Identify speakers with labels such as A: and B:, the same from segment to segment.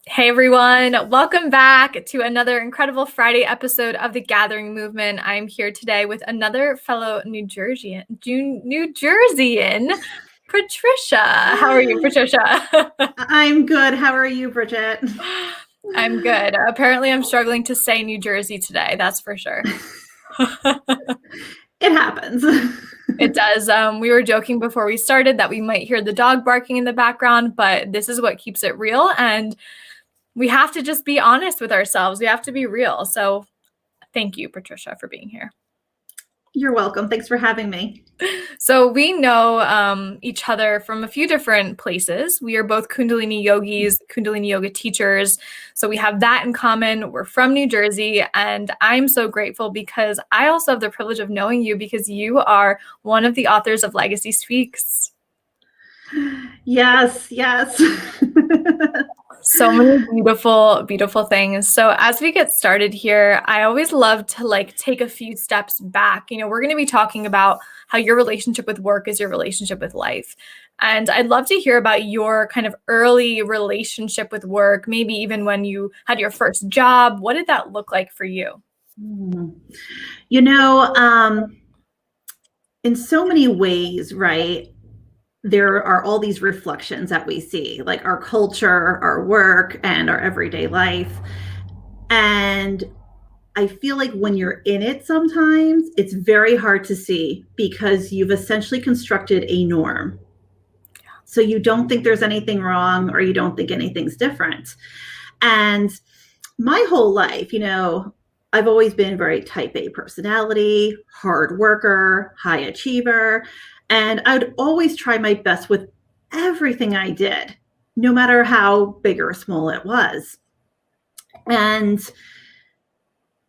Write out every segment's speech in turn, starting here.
A: Hey everyone, welcome back to another incredible Friday episode of the Gathering Movement. I'm here today with another fellow New Jerseyan, Patricia. How are you, Patricia?
B: I'm good. How are you, Bridget?
A: I'm good. Apparently, I'm struggling to say New Jersey today, that's for sure.
B: It happens.
A: It does. We were joking before we started that we might hear the dog barking in the background, but this is what keeps it real. And we have to just be honest with ourselves. We have to be real. So thank you, Patricia, for being here.
B: You're welcome. Thanks for having me.
A: So we know each other from a few different places. We are both Kundalini yogis, Kundalini yoga teachers. So we have that in common. We're from New Jersey. And I'm so grateful because I also have the privilege of knowing you because you are one of the authors of Legacy Speaks.
B: Yes.
A: So many beautiful, beautiful things. So as we get started here, I always love to take a few steps back. We're going to be talking about how your relationship with work is your relationship with life. And I'd love to hear about your kind of early relationship with work, maybe even when you had your first job. What did that look like for you?
B: In so many ways, right? There are all these reflections that we see, like our culture, our work, and our everyday life. And I feel like when you're in it, sometimes it's very hard to see because you've essentially constructed a norm. So you don't think there's anything wrong or you don't think anything's different. And my whole life, I've always been very type A personality, hard worker, high achiever. And I would always try my best with everything I did, no matter how big or small it was. And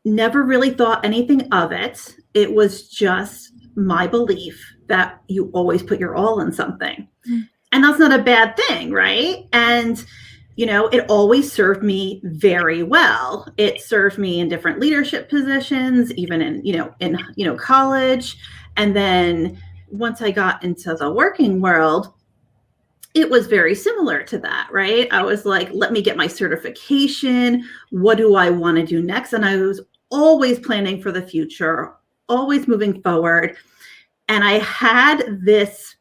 B: never really thought anything of it. It was just my belief that you always put your all in something. And that's not a bad thing, right? And it always served me very well. It served me in different leadership positions, even in college. And then once I got into the working world, it was very similar to that, right? I was like, let me get my certification. What do I want to do next? And I was always planning for the future, always moving forward. And I had this,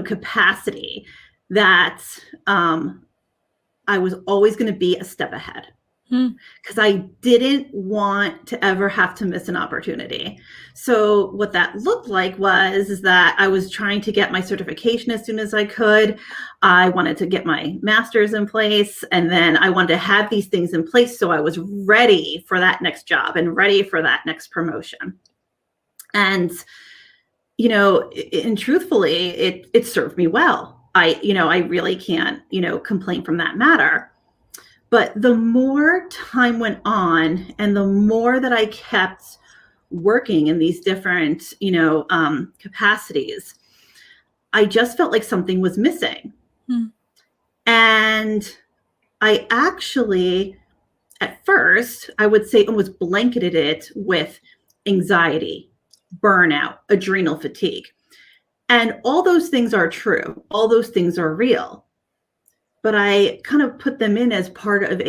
B: capacity that I was always going to be a step ahead because I didn't want to ever have to miss an opportunity. So what that looked like was that I was trying to get my certification as soon as I could. I wanted to get my master's in place, and then I wanted to have these things in place so I was ready for that next job and ready for that next promotion. And and truthfully, it served me well. I really can't, complain from that matter. But the more time went on and the more that I kept working in these different, capacities, I just felt like something was missing. And I actually, at first, I would say almost blanketed it with anxiety, burnout, adrenal fatigue. And all those things are true. All those things are real. But I kind of put them in as part of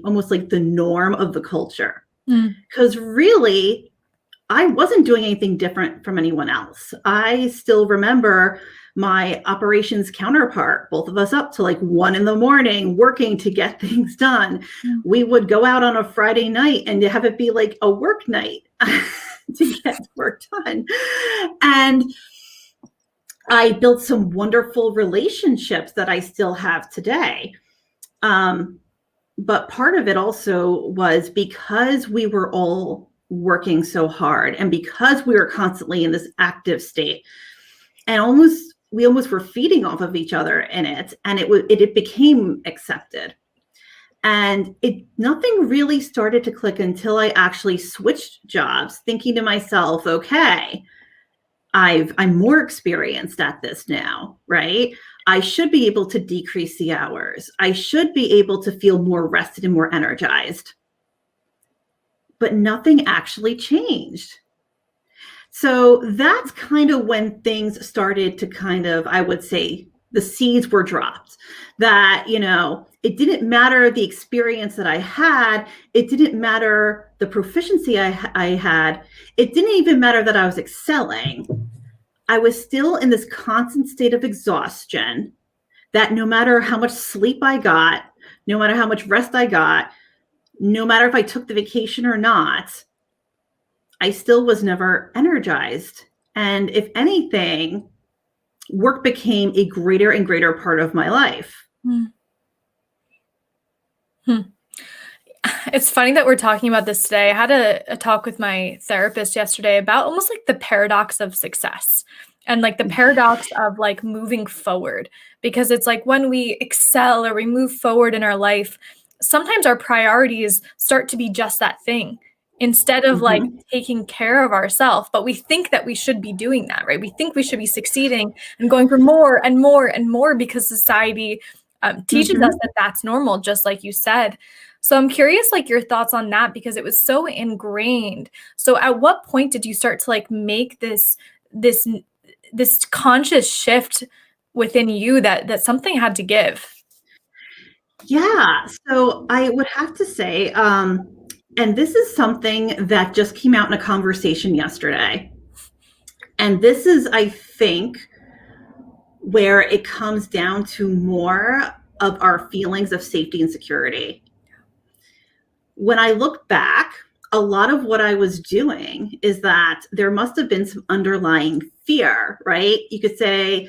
B: almost like the norm of the culture. Because really, I wasn't doing anything different from anyone else. I still remember my operations counterpart, both of us up to 1 a.m, working to get things done. We would go out on a Friday night and have it be like a work night to get work done. And I built some wonderful relationships that I still have today. But part of it also was because we were all working so hard and because we were constantly in this active state, and we almost were feeding off of each other in it, and it became accepted. And nothing really started to click until I actually switched jobs, thinking to myself, okay, I'm more experienced at this now, right? I should be able to decrease the hours. I should be able to feel more rested and more energized. But nothing actually changed. So that's kind of when things started to I would say, The seeds were dropped that, it didn't matter the experience that I had. It didn't matter the proficiency I had. It didn't even matter that I was excelling. I was still in this constant state of exhaustion that no matter how much sleep I got, no matter how much rest I got, no matter if I took the vacation or not, I still was never energized. And if anything, work became a greater and greater part of my life.
A: It's funny that we're talking about this today. I had a talk with my therapist yesterday about almost like the paradox of success and like the paradox of like moving forward, because it's like when we excel or we move forward in our life, sometimes our priorities start to be just that thing instead of like taking care of ourselves. But we think that we should be doing that, right? We think we should be succeeding and going for more and more and more because society teaches us that that's normal, just like you said. So I'm curious, like your thoughts on that, because it was so ingrained. So at what point did you start to like make this conscious shift within you that something had to give?
B: Yeah. So I would have to say, and this is something that just came out in a conversation yesterday. And this is, I think, where it comes down to more of our feelings of safety and security. When I look back, a lot of what I was doing is that there must have been some underlying fear, right? You could say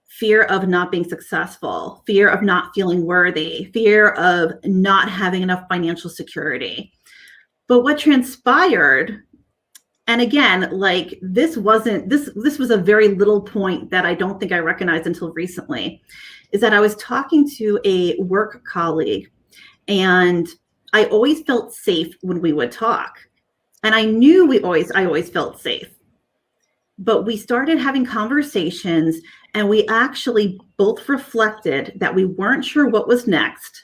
B: fear of not being successful, fear of not feeling worthy, fear of not having enough financial security. But what transpired, and again, like this was a very little point that I don't think I recognized until recently, is that I was talking to a work colleague, and I always felt safe when we would talk. And I knew I always felt safe. But we started having conversations, and we actually both reflected that we weren't sure what was next,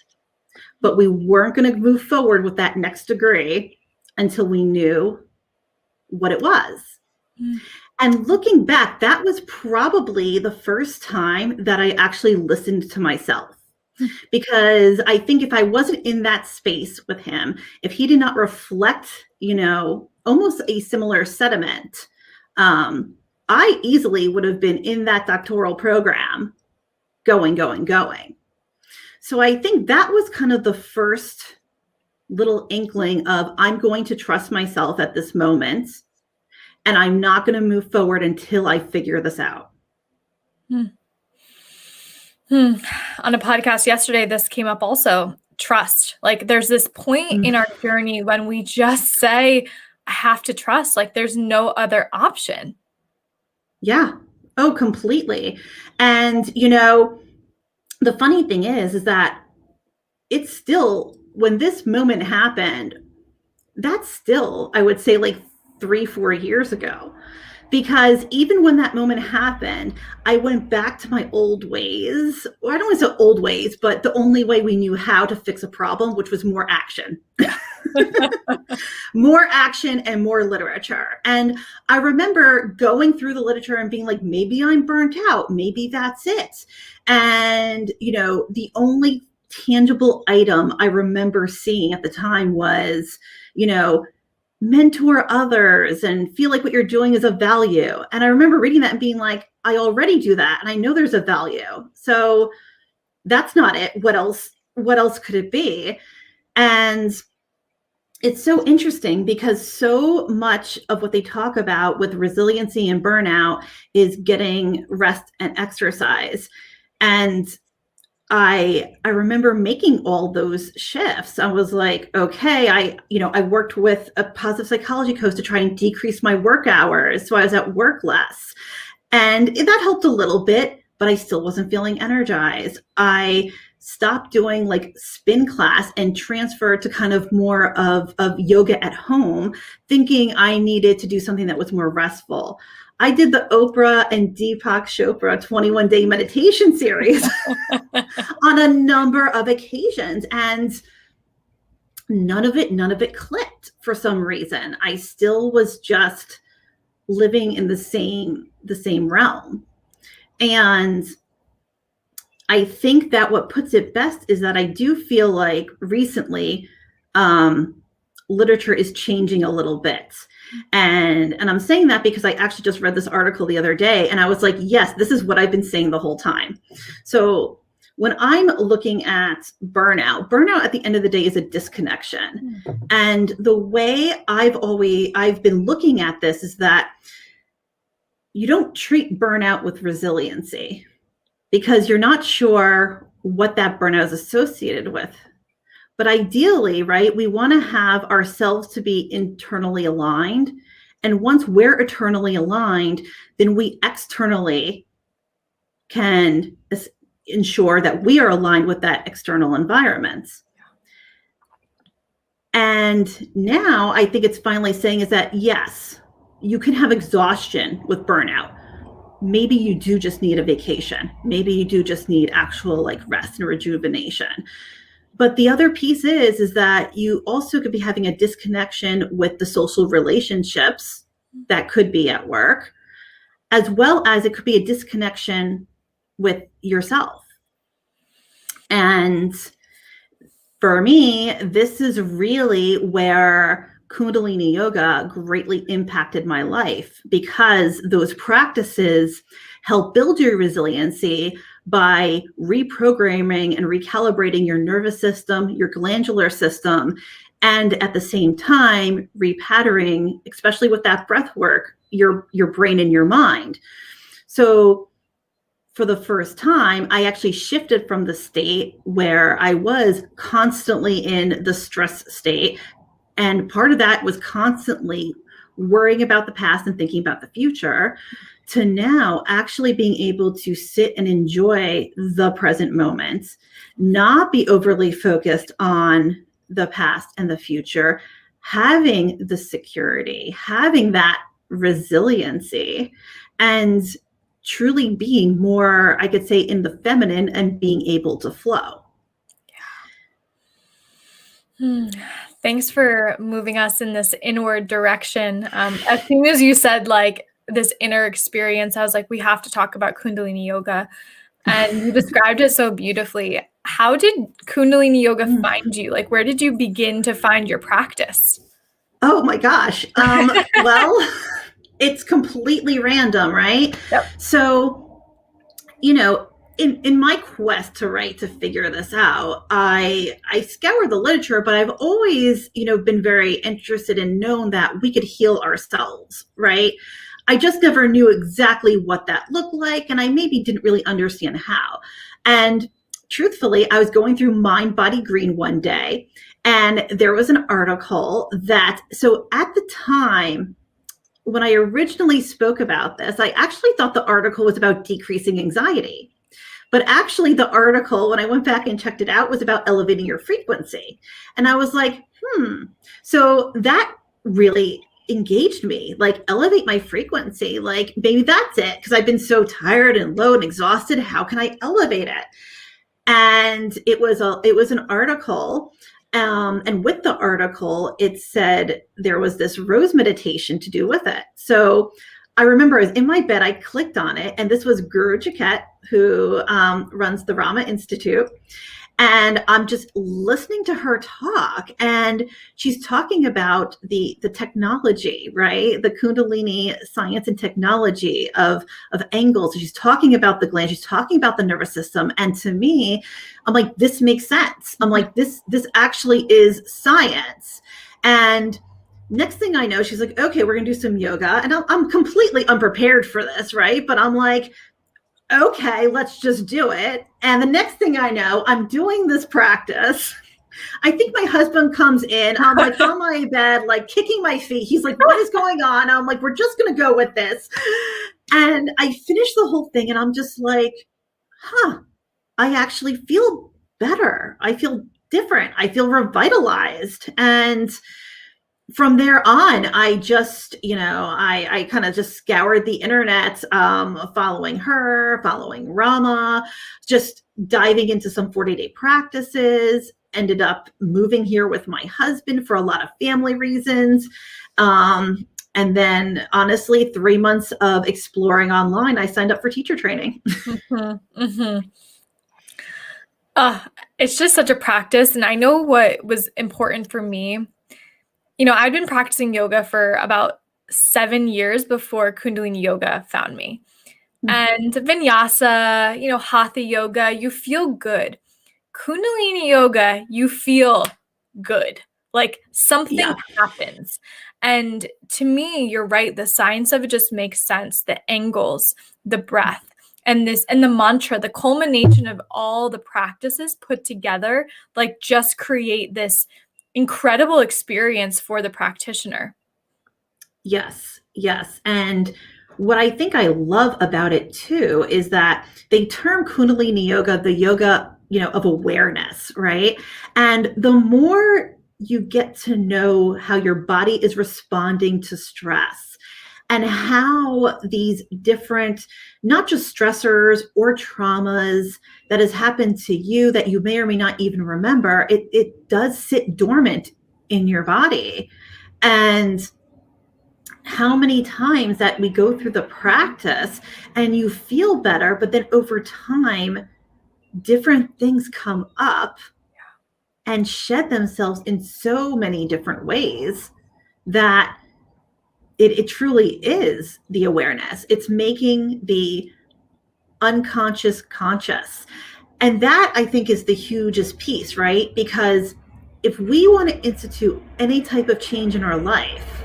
B: but we weren't going to move forward with that next degree until we knew what it was. And looking back, that was probably the first time that I actually listened to myself. Because I think if I wasn't in that space with him, if he did not reflect, almost a similar sentiment, I easily would have been in that doctoral program going. So I think that was kind of the first little inkling of I'm going to trust myself at this moment, and I'm not going to move forward until I figure this out.
A: On a podcast yesterday, this came up also. Trust. Like there's this point in our journey when we just say, I have to trust. Like there's no other option.
B: Yeah. Oh, completely. And, the funny thing is that it's still, when this moment happened, that's still, I would say, like 3-4 years ago. Because even when that moment happened, I went back to my old ways. Well, I don't want to say old ways, but the only way we knew how to fix a problem, which was more action. More action and more literature. And I remember going through the literature and being like, maybe I'm burnt out. Maybe that's it. And, the only tangible item I remember seeing at the time was, mentor others and feel like what you're doing is of value. And I remember reading that and being like, I already do that. And I know there's a value. So that's not it. What else could it be? And it's so interesting because so much of what they talk about with resiliency and burnout is getting rest and exercise. And I remember making all those shifts. I was like, okay, I worked with a positive psychology coach to try and decrease my work hours. So I was at work less. And that helped a little bit, but I still wasn't feeling energized. I stopped doing like spin class and transferred to kind of more of yoga at home, thinking I needed to do something that was more restful. I did the Oprah and Deepak Chopra 21-day meditation series on a number of occasions, and none of it clicked for some reason. I still was just living in the same realm. And I think that what puts it best is that I do feel like recently literature is changing a little bit. And I'm saying that because I actually just read this article the other day and I was like, yes, this is what I've been saying the whole time. So when I'm looking at burnout at the end of the day is a disconnection. And the way I've been looking at this is that you don't treat burnout with resiliency because you're not sure what that burnout is associated with. But ideally, right, we want to have ourselves to be internally aligned. And once we're eternally aligned, then we externally can ensure that we are aligned with that external environment. And now I think it's finally saying is that, yes, you can have exhaustion with burnout. Maybe you do just need a vacation. Maybe you do just need actual like rest and rejuvenation. But the other piece is that you also could be having a disconnection with the social relationships that could be at work, as well as it could be a disconnection with yourself. And for me, this is really where Kundalini yoga greatly impacted my life because those practices help build your resiliency by reprogramming and recalibrating your nervous system, your glandular system, and at the same time, repatterning, especially with that breath work, your brain and your mind. So for the first time, I actually shifted from the state where I was constantly in the stress state. And part of that was constantly worrying about the past and thinking about the future, to now actually being able to sit and enjoy the present moment, not be overly focused on the past and the future, having the security, having that resiliency, and truly being more, I could say, in the feminine and being able to flow.
A: Thanks for moving us in this inward direction. As soon as you said like this inner experience, I was like, we have to talk about Kundalini yoga. And you described it so beautifully. How did Kundalini yoga find you? Like, where did you begin to find your practice?
B: Oh my gosh. Well, it's completely random, right?
A: Yep.
B: So, in my quest to figure this out, I scour the literature, but I've always, been very interested and known that we could heal ourselves, right? I just never knew exactly what that looked like, and I maybe didn't really understand how. And truthfully, I was going through Mind Body Green one day, and there was an article so at the time, when I originally spoke about this, I actually thought the article was about decreasing anxiety. But actually, the article, when I went back and checked it out, was about elevating your frequency. And I was like, So that really engaged me, like elevate my frequency. Like, maybe that's it. Because I've been so tired and low and exhausted. How can I elevate it? And it was an article. And with the article, it said there was this rose meditation to do with it. So I remember I was in my bed, I clicked on it, and this was Guru Jaquette, who runs the Rama Institute. And I'm just listening to her talk, and she's talking about the technology, right? The Kundalini science and technology of angles. She's talking about the gland. She's talking about the nervous system. And to me, I'm like, this makes sense. I'm like, this actually is science. And next thing I know, she's like, okay, we're going to do some yoga. And I'm completely unprepared for this, right? But I'm like, okay, let's just do it. And the next thing I know, I'm doing this practice. I think my husband comes in. I'm like on my bed, like kicking my feet. He's like, what is going on? I'm like, we're just going to go with this. And I finished the whole thing and I'm just like, I actually feel better. I feel different. I feel revitalized. And from there on, I just, I kind of just scoured the internet, following her, following Rama, just diving into some 40-day practices, ended up moving here with my husband for a lot of family reasons. And then honestly, 3 months of exploring online, I signed up for teacher training.
A: Uh, it's just such a practice. And I know what was important for me. You know, I've been practicing yoga for about 7 years before Kundalini yoga found me. And vinyasa, hatha yoga, you feel good. Kundalini yoga, you feel good. Like something
B: Yeah.
A: happens. And to me, you're right. The science of it just makes sense. The angles, the breath, and the mantra, the culmination of all the practices put together, like just create this incredible experience for the practitioner.
B: Yes, yes. And what I think I love about it too is that they term Kundalini yoga the yoga, of awareness, right? And the more you get to know how your body is responding to stress and how these different, not just stressors or traumas that has happened to you that you may or may not even remember, it does sit dormant in your body. And how many times that we go through the practice and you feel better, but then over time, different things come up and shed themselves in so many different ways that it truly is the awareness. It's making the unconscious conscious. And that I think is the hugest piece, right? Because if we want to institute any type of change in our life,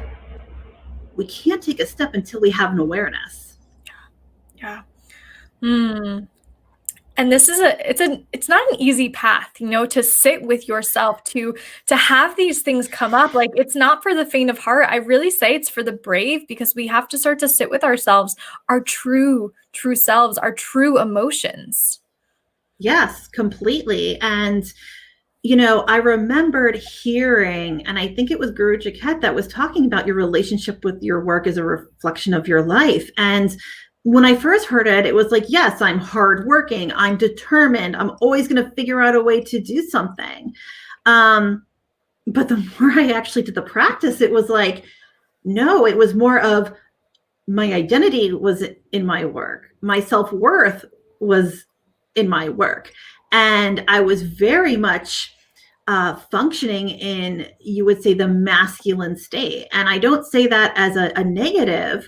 B: we can't take a step until we have an awareness.
A: Yeah. Hmm. And this is it's not an easy path, to sit with yourself, to have these things come up. Like it's not for the faint of heart. I really say it's for the brave, because we have to start to sit with ourselves, our true selves, our true emotions.
B: Yes, completely. And, I remembered hearing, and I think it was Guru Jaquette that was talking about your relationship with your work as a reflection of your life. And when I first heard it, it was like, yes, I'm hardworking, I'm determined, I'm always going to figure out a way to do something. But the more I actually did the practice, it was like, no, it was more of my identity was in my work. My self-worth was in my work. And I was very much functioning in, you would say, the masculine state. And I don't say that as a negative.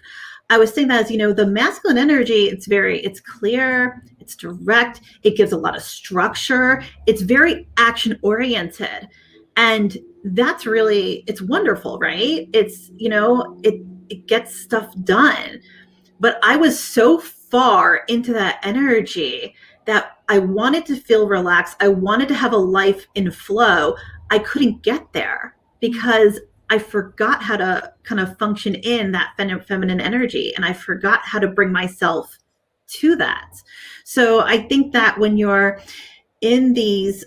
B: I was saying that as, the masculine energy, it's clear, it's direct, it gives a lot of structure, it's very action oriented. And that's really, it's wonderful, right? It's, it gets stuff done. But I was so far into that energy that I wanted to feel relaxed. I wanted to have a life in flow. I couldn't get there because I forgot how to kind of function in that feminine energy. And I forgot how to bring myself to that. So I think that when you're in these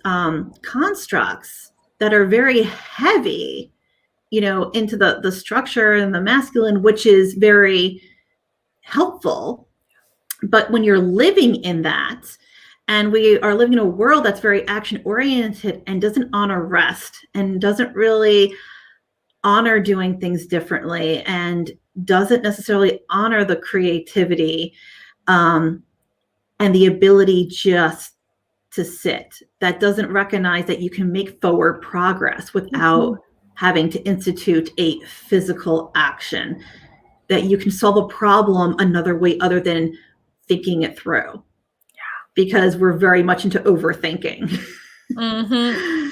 B: constructs that are very heavy, into the structure and the masculine, which is very helpful. But when you're living in that, and we are living in a world that's very action oriented and doesn't honor rest and doesn't really honor doing things differently and doesn't necessarily honor the creativity and the ability just to sit, that doesn't recognize that you can make forward progress without having to institute a physical action, that you can solve a problem another way other than thinking it through.
A: Yeah.
B: Because we're very much into overthinking.
A: Mm-hmm.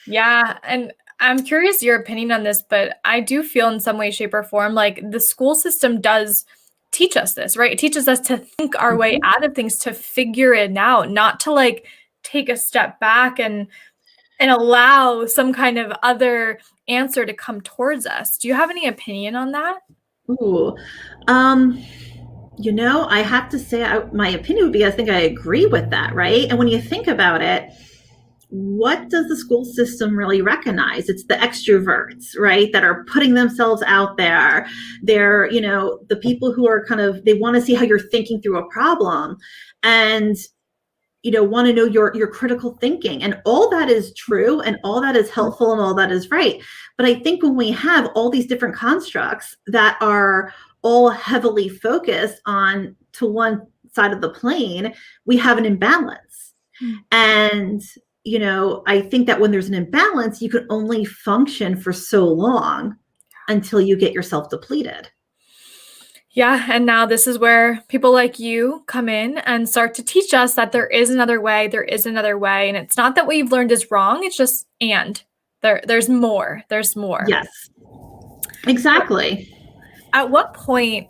A: Yeah. And I'm curious your opinion on this, but I do feel in some way, shape, or form like the school system does teach us this, right? It teaches us to think our way out of things, to figure it out, not to like take a step back and allow some kind of other answer to come towards us. Do you have any opinion on that?
B: Ooh. I have to say, my opinion would be, I think I agree with that, right? And when you think about it, what does the school system really recognize? It's the extroverts, right? That are putting themselves out there. They're, the people who are they want to see how you're thinking through a problem and, want to know your critical thinking. And all that is true and all that is helpful and all that is right. But I think when we have all these different constructs that are all heavily focused on to one side of the plane, we have an imbalance.
A: Mm.
B: And, I think that when there's an imbalance, you can only function for so long until you get yourself depleted.
A: Yeah, and now this is where people like you come in and start to teach us that there is another way, and it's not that what you've learned is wrong, it's just there's more.
B: Yes, exactly.
A: At what point,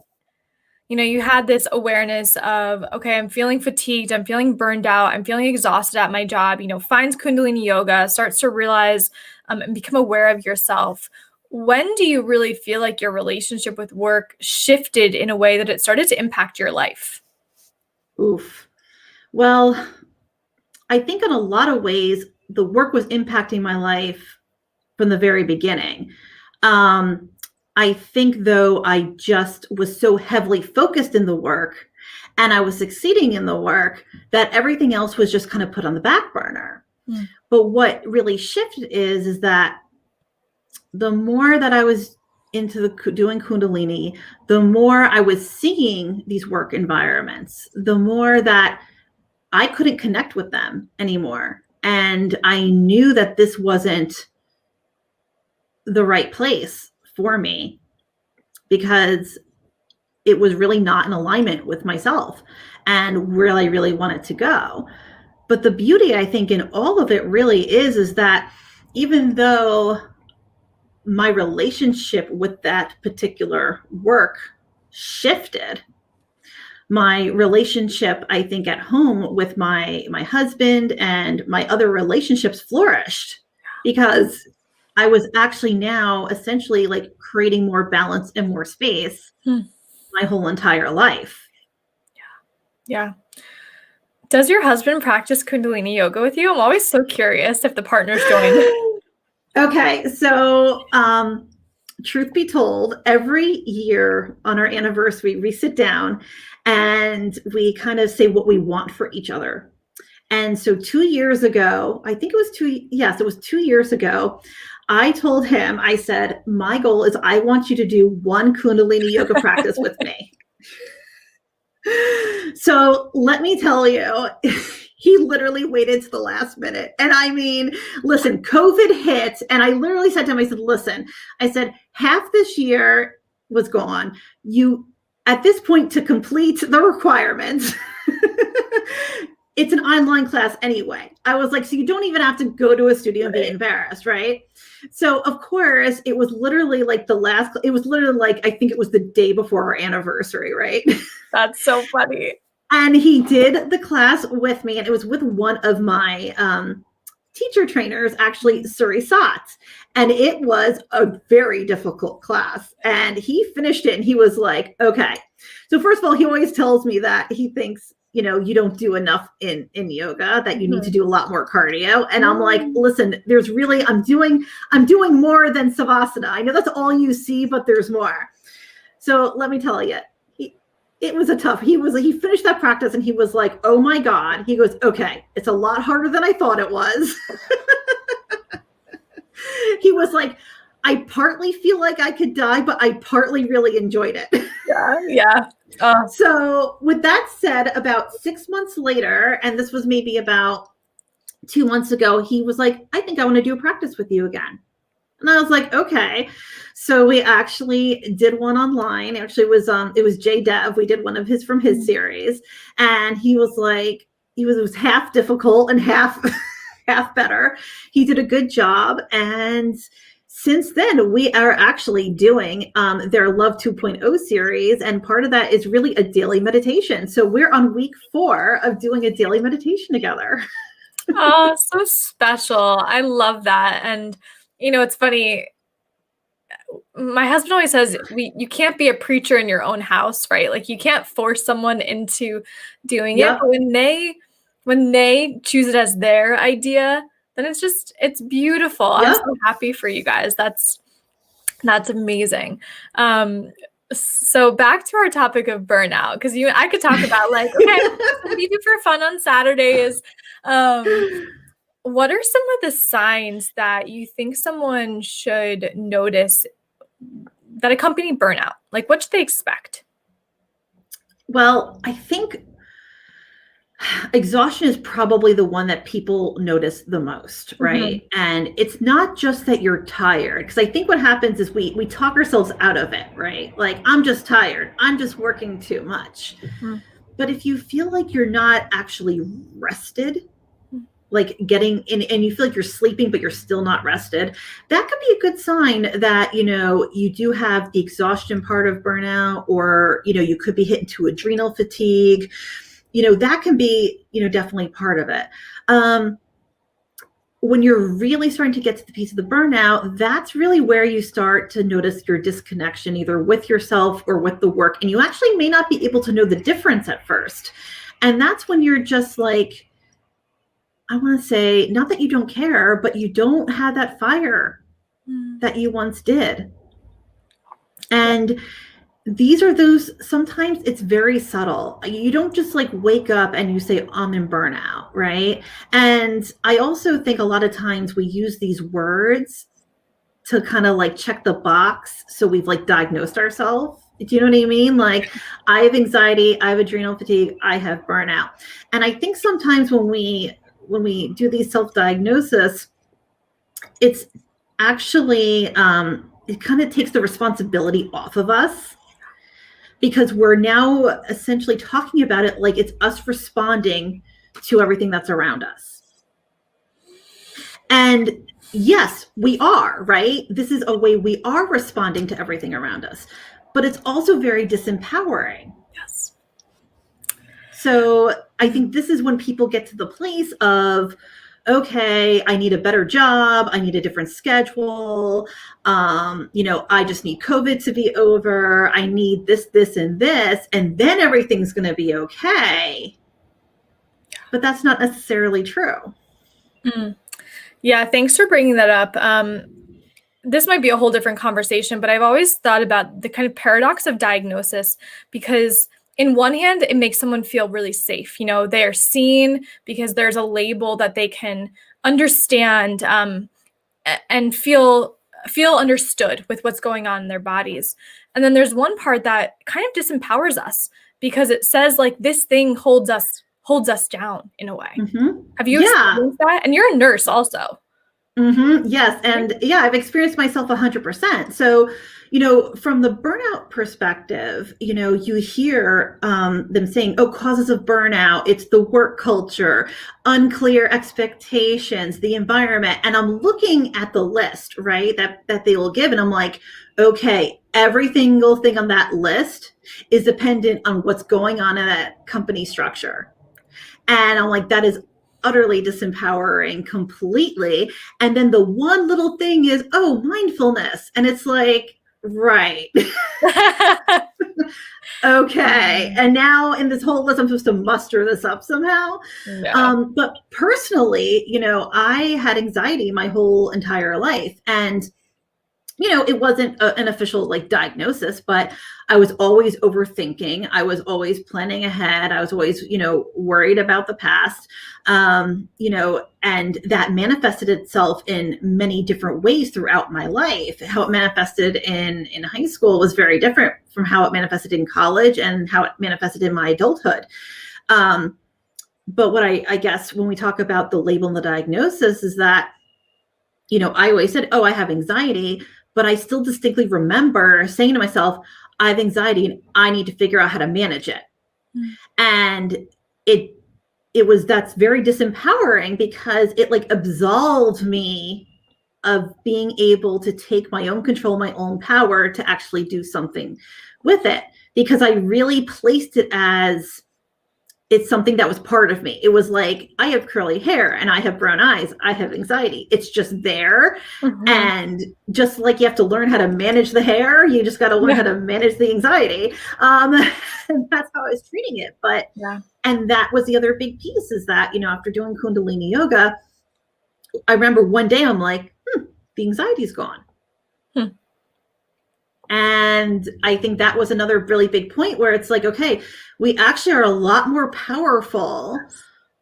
A: you had this awareness of, okay, I'm feeling fatigued, I'm feeling burned out, I'm feeling exhausted at my job, finds Kundalini yoga, starts to realize and become aware of yourself. When do you really feel like your relationship with work shifted in a way that it started to impact your life?
B: Oof. Well, I think in a lot of ways, the work was impacting my life from the very beginning. Um, I think, though, I just was so heavily focused in the work and I was succeeding in the work that everything else was just kind of put on the back burner.
A: Mm.
B: But what really shifted is that the more that I was into doing Kundalini, the more I was seeing these work environments, the more that I couldn't connect with them anymore. And I knew that this wasn't the right place for me because it was really not in alignment with myself and where I really wanted to go. But the beauty, I think, in all of it really is that even though my relationship with that particular work shifted, my relationship, I think, at home with my husband and my other relationships flourished because I was actually now essentially like creating more balance and more space my whole entire life.
A: Yeah. Does your husband practice Kundalini yoga with you? I'm always so curious if the partners join.
B: Okay, so truth be told, every year on our anniversary, we sit down and we kind of say what we want for each other. And so 2 years ago, I think it was it was 2 years ago, I told him, I said, my goal is I want you to do one Kundalini yoga practice with me. So let me tell you, he literally waited to the last minute. And I mean, listen, COVID hit. And I literally said to him, I said, listen, I said, half this year was gone. You, at this point, to complete the requirements, it's an online class anyway. I was like, so you don't even have to go to a studio and be embarrassed, right? So of course, it was literally like it was literally like, I think it was the day before our anniversary, right?
A: That's so funny.
B: And he did the class with me, and it was with one of my teacher trainers, actually, Suri Satz. And it was a very difficult class. And he finished it, and he was like, okay. So first of all, he always tells me that he thinks, you don't do enough in yoga, that you need to do a lot more cardio. And I'm like, listen, there's really, I'm doing more than Savasana. I know that's all you see, but there's more. So let me tell you, it was he finished that practice and he was like, oh my God. He goes, okay, it's a lot harder than I thought it was. He was like, I partly feel like I could die, but I partly really enjoyed it.
A: Yeah.
B: So with that said, about 6 months later, and this was maybe about 2 months ago, he was like, I think I want to do a practice with you again. And I was like, okay. So we actually did one online. Actually, it was Jay Dev. We did one of his from his series. And he was like, it was half difficult and half better. He did a good job. And since then, we are actually doing their Love 2.0 series. And part of that is really a daily meditation. So we're on week 4 of doing a daily meditation together.
A: Oh, so special. I love that. And, it's funny. My husband always says you can't be a preacher in your own house, right? Like you can't force someone into doing it. But when they choose it as their idea, then it's beautiful. I'm so happy for you guys. That's amazing. So back to our topic of burnout, because I could talk about like, okay, what do you do for fun on Saturdays? What are some of the signs that you think someone should notice that accompany burnout? Like, what should they expect?
B: Well, I think Exhaustion is probably the one that people notice the most, right?
A: Mhm.
B: And it's not just that you're tired, because I think what happens is we talk ourselves out of it, right? Like, I'm just tired, I'm just working too much.
A: Mm.
B: But if you feel like you're not actually rested,
A: Mm.
B: like getting in, and you feel like you're sleeping but you're still not rested, that could be a good sign that, you know, you do have the exhaustion part of burnout, or, you know, you could be hitting to adrenal fatigue. You know, that can be, you know, definitely part of it. When you're really starting to get to the piece of the burnout, that's really where you start to notice your disconnection, either with yourself or with the work. And you actually may not be able to know the difference at first. And that's when you're just like, I want to say, not that you don't care, but you don't have that fire
A: Mm.
B: that you once did.
A: Yeah.
B: And these are those, sometimes it's very subtle. You don't just like wake up and you say, I'm in burnout, right? And I also think a lot of times we use these words to kind of like check the box. So we've like diagnosed ourselves. Do you know what I mean? Like, I have anxiety, I have adrenal fatigue, I have burnout. And I think sometimes when we do these self-diagnosis, it's actually it kind of takes the responsibility off of us, because we're now essentially talking about it like it's us responding to everything that's around us. And yes, we are, right? This is a way we are responding to everything around us, but it's also very disempowering.
A: Yes.
B: So I think this is when people get to the place of, okay, I need a better job, I need a different schedule, you know, I just need COVID to be over, I need this, this, and this, and then everything's going to be okay. But that's not necessarily true.
A: Mm. Yeah, thanks for bringing that up. This might be a whole different conversation, but I've always thought about the kind of paradox of diagnosis, because in one hand, it makes someone feel really safe. You know, they are seen because there's a label that they can understand, and feel understood with what's going on in their bodies. And then there's one part that kind of disempowers us, because it says like this thing holds us down in a way.
B: Mm-hmm.
A: Have you
B: Yeah.
A: experienced that? And you're a nurse also.
B: Mm-hmm. Yes. And yeah, I've experienced myself 100%. So, you know, from the burnout perspective, you know, you hear them saying, oh, causes of burnout, it's the work culture, unclear expectations, the environment. And I'm looking at the list, right, that they will give. And I'm like, okay, every single thing on that list is dependent on what's going on in that company structure. And I'm like, that is utterly disempowering completely. And then the one little thing is, oh, mindfulness. And it's like, right. Okay. And now in this whole list, I'm supposed to muster this up somehow.
A: Yeah.
B: But personally, you know, I had anxiety my whole entire life. And you know, it wasn't an official like diagnosis, but I was always overthinking. I was always planning ahead. I was always, you know, worried about the past, you know, and that manifested itself in many different ways throughout my life. How it manifested in high school was very different from how it manifested in college and how it manifested in my adulthood. But what I guess when we talk about the label and the diagnosis is that, you know, I always said, oh, I have anxiety, but I still distinctly remember saying to myself, I have anxiety and I need to figure out how to manage it.
A: Mm.
B: And that's very disempowering, because it like absolved me of being able to take my own control, my own power to actually do something with it, because I really placed it as it's something that was part of me. It was like, I have curly hair and I have brown eyes. I have anxiety. It's just there.
A: Mm-hmm.
B: And just like you have to learn how to manage the hair, you just got to learn how to manage the anxiety. And that's how I was treating it. But, and that was the other big piece, is that, you know, after doing kundalini yoga, I remember one day I'm like, the anxiety's gone. And I think that was another really big point where it's like, okay, we actually are a lot more powerful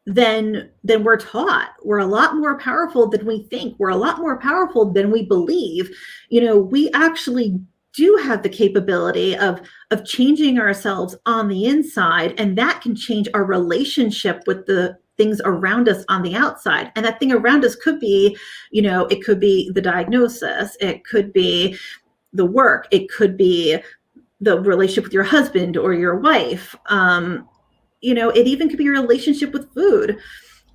B: than we're taught. We're a lot more powerful than we think. We're a lot more powerful than we believe. You know, we actually do have the capability of changing ourselves on the inside, and that can change our relationship with the things around us on the outside. And that thing around us could be, it could be the diagnosis, it could be the work, it could be the relationship with your husband or your wife. It even could be your relationship with food.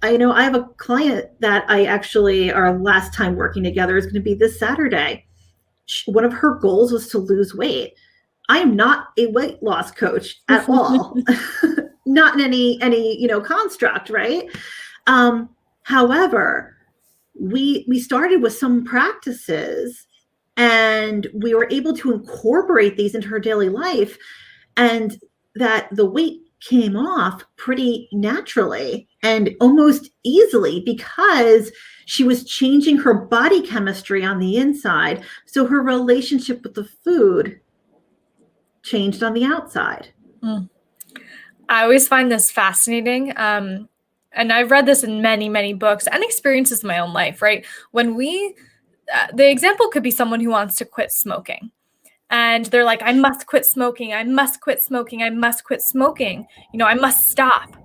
B: I have a client that our last time working together is going to be this Saturday. One of her goals was to lose weight. I am not a weight loss coach at all, not in any construct, right? However, we started with some practices, and we were able to incorporate these into her daily life, and that the weight came off pretty naturally and almost easily because she was changing her body chemistry on the inside. So her relationship with the food changed on the outside.
A: I always find this fascinating. And I've read this in many, many books and experiences in my own life, right? When the example could be someone who wants to quit smoking. And they're like, I must quit smoking. I must quit smoking. I must quit smoking. I must stop.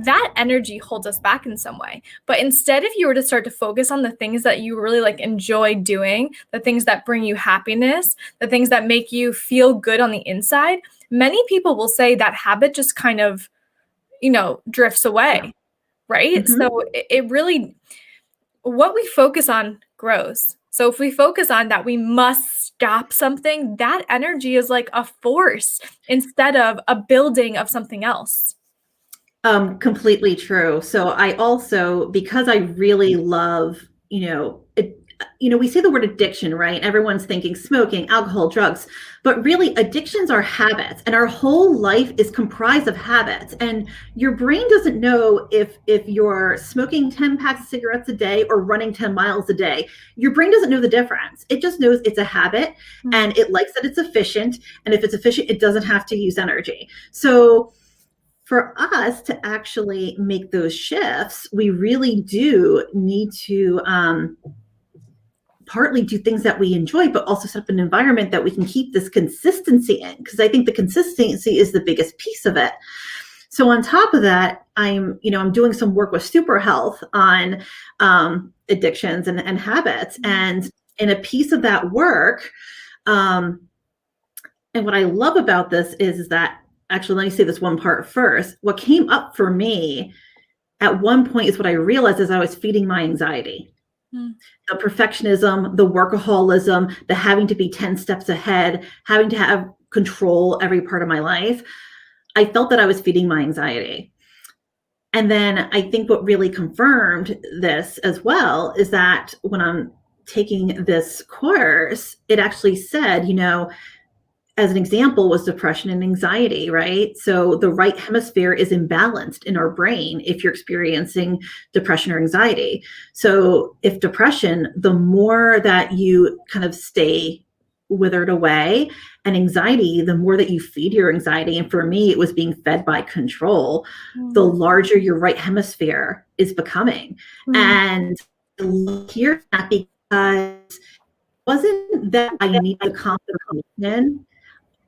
A: That energy holds us back in some way. But instead, if you were to start to focus on the things that you really enjoy doing, the things that bring you happiness, the things that make you feel good on the inside, many people will say that habit just kind of, drifts away, right?
B: Mm-hmm.
A: So it really, what we focus on grows. So if we focus on that, we must stop something, that energy is like a force instead of a building of something else.
B: Completely true. So I also, because I really love, we say the word addiction, right? Everyone's thinking smoking, alcohol, drugs, but really addictions are habits, and our whole life is comprised of habits. And your brain doesn't know if you're smoking 10 packs of cigarettes a day or running 10 miles a day. Your brain doesn't know the difference. It just knows it's a habit, and it likes that it's efficient. And if it's efficient, it doesn't have to use energy. So for us to actually make those shifts, we really do need to partly do things that we enjoy, but also set up an environment that we can keep this consistency in, because I think the consistency is the biggest piece of it. So on top of that, I'm doing some work with Super Health on addictions and habits. And in a piece of that work, and what I love about this is that, actually, let me say this one part first. What came up for me at one point is what I realized is I was feeding my anxiety. The perfectionism, the workaholism, the having to be 10 steps ahead, having to have control every part of my life. I felt that I was feeding my anxiety. And then I think what really confirmed this as well is that when I'm taking this course, it actually said, as an example, was depression and anxiety, right? So the right hemisphere is imbalanced in our brain if you're experiencing depression or anxiety. So if depression, the more that you kind of stay withered away, and anxiety, the more that you feed your anxiety. And for me, it was being fed by control. The larger your right hemisphere is becoming. And hear that, because it wasn't that I needed the confirmation.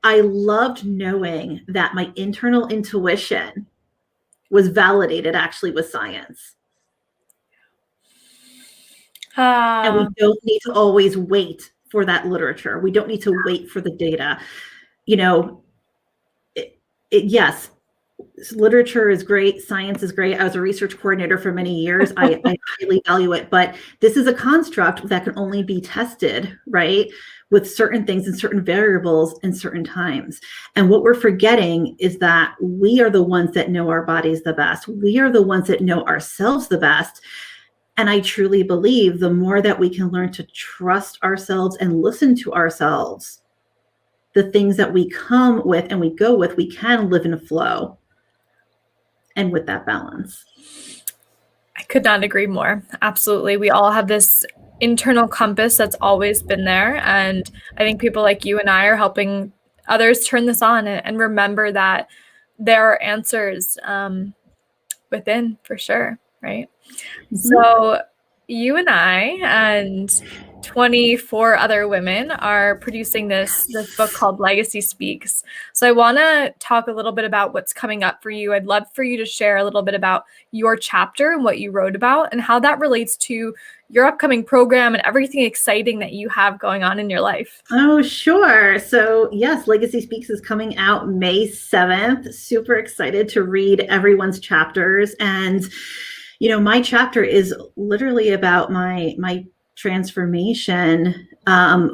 B: I loved knowing that my internal intuition was validated actually with science. And we don't need to always wait for that literature. We don't need to wait for the data. Yes, literature is great. Science is great. I was a research coordinator for many years. I highly value it, but this is a construct that can only be tested, right, with certain things and certain variables in certain times. And what we're forgetting is that we are the ones that know our bodies the best. We are the ones that know ourselves the best. And I truly believe the more that we can learn to trust ourselves and listen to ourselves, the things that we come with and we go with, we can live in a flow and with that balance.
A: I could not agree more. Absolutely. We all have this internal compass that's always been there. And I think people like you and I are helping others turn this on and remember that there are answers within, for sure. Right. Mm-hmm. So you and I and 24 other women are producing this book called Legacy Speaks. So I want to talk a little bit about what's coming up for you. I'd love for you to share a little bit about your chapter and what you wrote about and how that relates to your upcoming program and everything exciting that you have going on in your life.
B: Oh, sure. So yes, Legacy Speaks is coming out May 7th. Super excited to read everyone's chapters. And, my chapter is literally about my transformation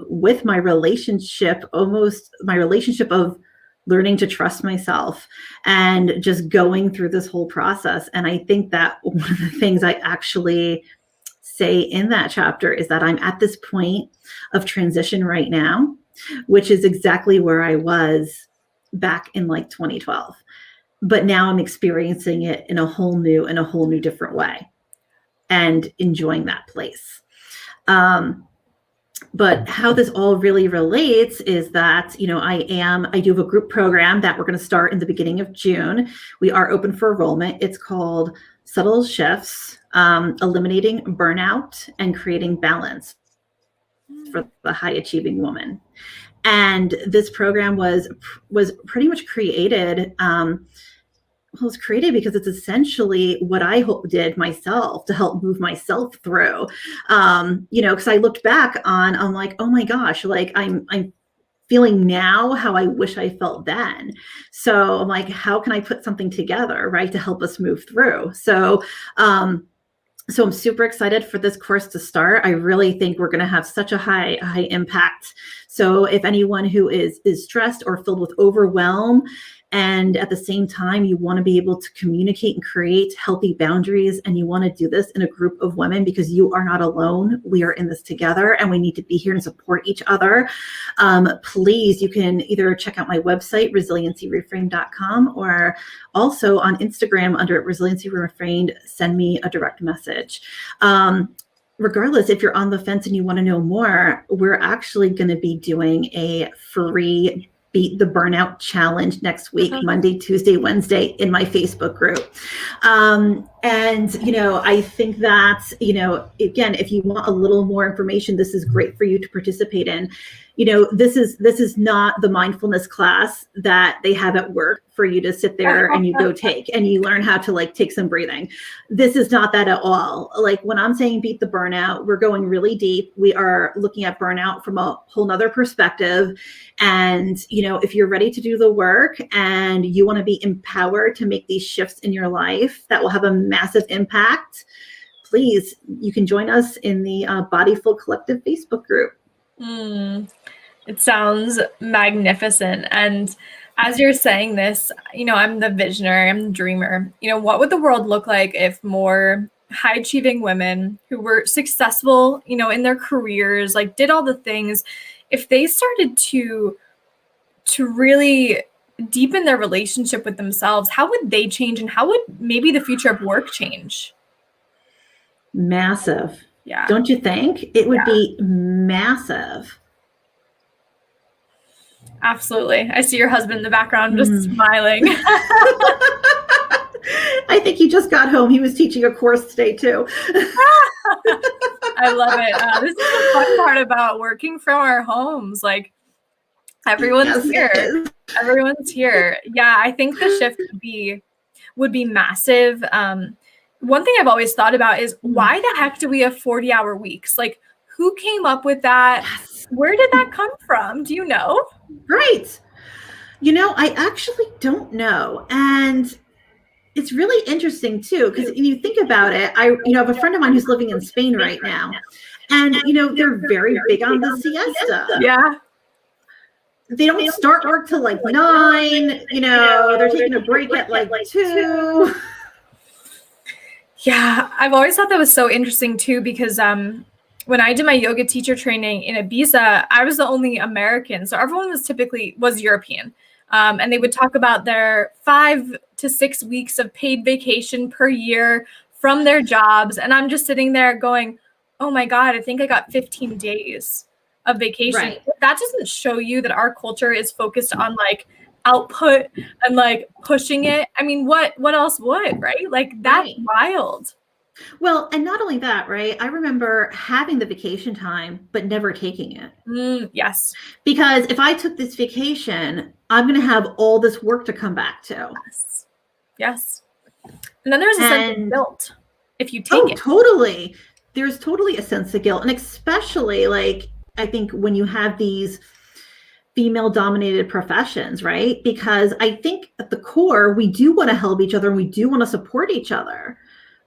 B: with my relationship of learning to trust myself and just going through this whole process. And I think that one of the things I actually say in that chapter is that I'm at this point of transition right now, which is exactly where I was back in like 2012. But now I'm experiencing it in a whole new different way and enjoying that place. But how this all really relates is that, I do have a group program that we're going to start in the beginning of June. We are open for enrollment. It's called Subtle Shifts, Eliminating Burnout and Creating Balance for the High Achieving Woman. And this program was pretty much created. It was created because it's essentially what I did myself to help move myself through. Because I looked back I'm like, oh my gosh, like I'm feeling now how I wish I felt then. So I'm like, how can I put something together, right, to help us move through? So I'm super excited for this course to start. I really think we're going to have such a high impact. So if anyone who is stressed or filled with overwhelm, and at the same time, you want to be able to communicate and create healthy boundaries, and you want to do this in a group of women because you are not alone. We are in this together and we need to be here and support each other. Please, you can either check out my website, resiliencyreframed.com, or also on Instagram under Resiliency Reframed, send me a direct message. Regardless, if you're on the fence and you want to know more, we're actually going to be doing a free Beat the Burnout Challenge next week, Monday, Tuesday, Wednesday in my Facebook group. And, I think that, again, if you want a little more information, this is great for you to participate in. This is not the mindfulness class that they have at work for you to sit there and you go take and you learn how to like take some breathing. This is not that at all. Like when I'm saying beat the burnout, we're going really deep. We are looking at burnout from a whole nother perspective. And, if you're ready to do the work and you want to be empowered to make these shifts in your life that will have a massive impact, please, you can join us in the Bodyful Collective Facebook group.
A: It sounds magnificent. And as you're saying this, I'm the visionary, I'm the dreamer. What would the world look like if more high achieving women who were successful, in their careers, like did all the things, if they started to really deepen their relationship with themselves, how would they change and how would maybe the future of work change?
B: Massive.
A: Yeah.
B: Don't you think? It would be massive.
A: Absolutely. I see your husband in the background just smiling.
B: I think he just got home. He was teaching a course today too.
A: I love it. This is the fun part about working from our homes. Like everyone's here. Everyone's here. Yeah, I think the shift would be massive. One thing I've always thought about is why the heck do we have 40-hour weeks? Like who came up with that? Yes. Where did that come from? Do you know?
B: Right. I actually don't know. And it's really interesting too, because when you think about it, I have a friend of mine who's living in Spain right now. And, they're very big on the siesta.
A: Yeah.
B: They don't start work till like 9, they're taking a break at like 2.
A: Yeah, I've always thought that was so interesting too, because when I did my yoga teacher training in Ibiza, I was the only American. So everyone was European. And they would talk about their 5 to 6 weeks of paid vacation per year from their jobs. And I'm just sitting there going, oh my God, I think I got 15 days of vacation. Right. That doesn't show you that our culture is focused on like output and like pushing it. I mean, what else would, right? Like that's wild.
B: Well, and not only that, right? I remember having the vacation time, but never taking it.
A: Yes.
B: Because if I took this vacation, I'm going to have all this work to come back to.
A: Yes. Yes. And then there's a sense of guilt if you take it.
B: Totally. There's totally a sense of guilt. And especially, like, I think when you have these female dominated professions, right? Because I think at the core, we do want to help each other and we do want to support each other.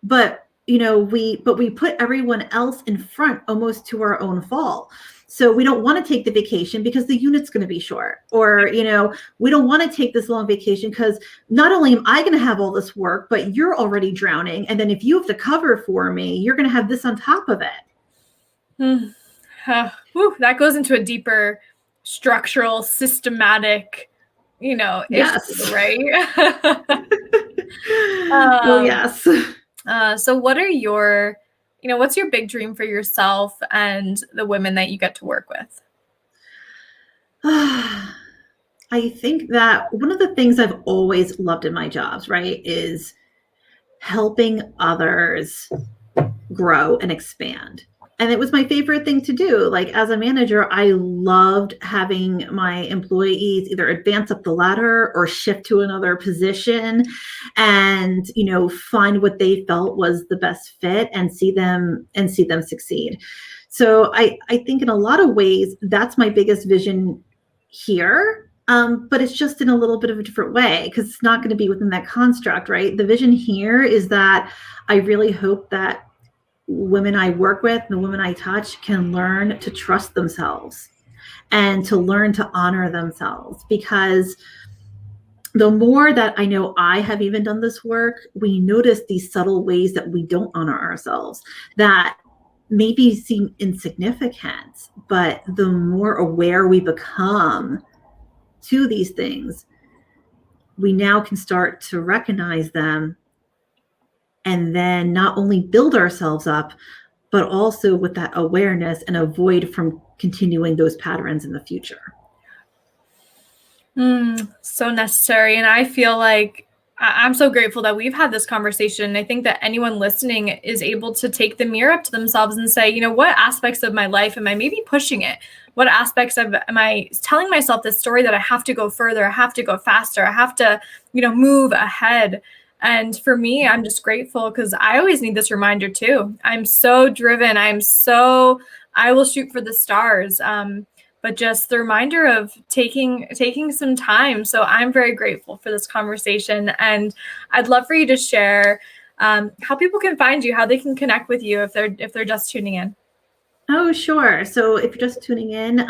B: But we put everyone else in front almost to our own fall. So we don't want to take the vacation because the unit's going to be short, or we don't want to take this long vacation because not only am I going to have all this work, but you're already drowning, and then if you have to cover for me, you're going to have this on top of it.
A: That goes into a deeper structural, systematic,
B: Yes.
A: issue, right?
B: Well, yes.
A: So what are your, what's your big dream for yourself and the women that you get to work with?
B: I think that one of the things I've always loved in my jobs, right, is helping others grow and expand. And it was my favorite thing to do. Like, as a manager, I loved having my employees either advance up the ladder or shift to another position and, find what they felt was the best fit and see them succeed. So I think in a lot of ways, that's my biggest vision here. But it's just in a little bit of a different way because it's not going to be within that construct, right? The vision here is that I really hope that women I work with, the women I touch, can learn to trust themselves and to learn to honor themselves. Because the more that I know I have even done this work, we notice these subtle ways that we don't honor ourselves that maybe seem insignificant, but the more aware we become to these things, we now can start to recognize them and then not only build ourselves up, but also with that awareness and avoid from continuing those patterns in the future.
A: So necessary. And I feel like I'm so grateful that we've had this conversation. I think that anyone listening is able to take the mirror up to themselves and say, what aspects of my life am I maybe pushing it? What aspects am I telling myself this story that I have to go further, I have to go faster, I have to, move ahead. And for me, I'm just grateful because I always need this reminder too. I'm so driven. I will shoot for the stars. But just the reminder of taking some time. So I'm very grateful for this conversation. And I'd love for you to share how people can find you, how they can connect with you if they're just tuning in.
B: Oh, sure. So if you're just tuning in,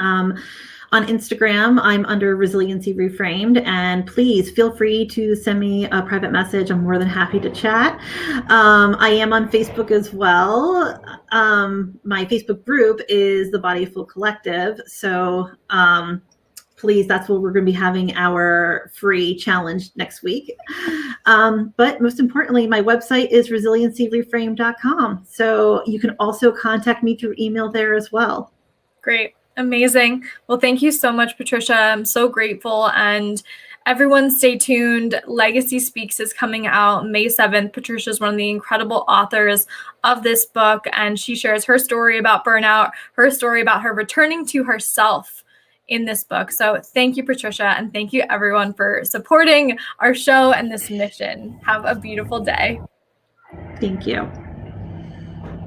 B: on Instagram, I'm under Resiliency Reframed, and please feel free to send me a private message. I'm more than happy to chat. I am on Facebook as well. My Facebook group is the Bodyful Collective. So please, that's where we're going to be having our free challenge next week. But most importantly, my website is resiliencyreframed.com. So you can also contact me through email there as well.
A: Great. Amazing. Well, thank you so much, Patricia. I'm so grateful. And everyone stay tuned. Legacy Speaks is coming out May 7th. Patricia is one of the incredible authors of this book, and she shares her story about burnout, her story about her returning to herself in this book. So thank you, Patricia, and thank you everyone for supporting our show and this mission. Have a beautiful day.
B: Thank you.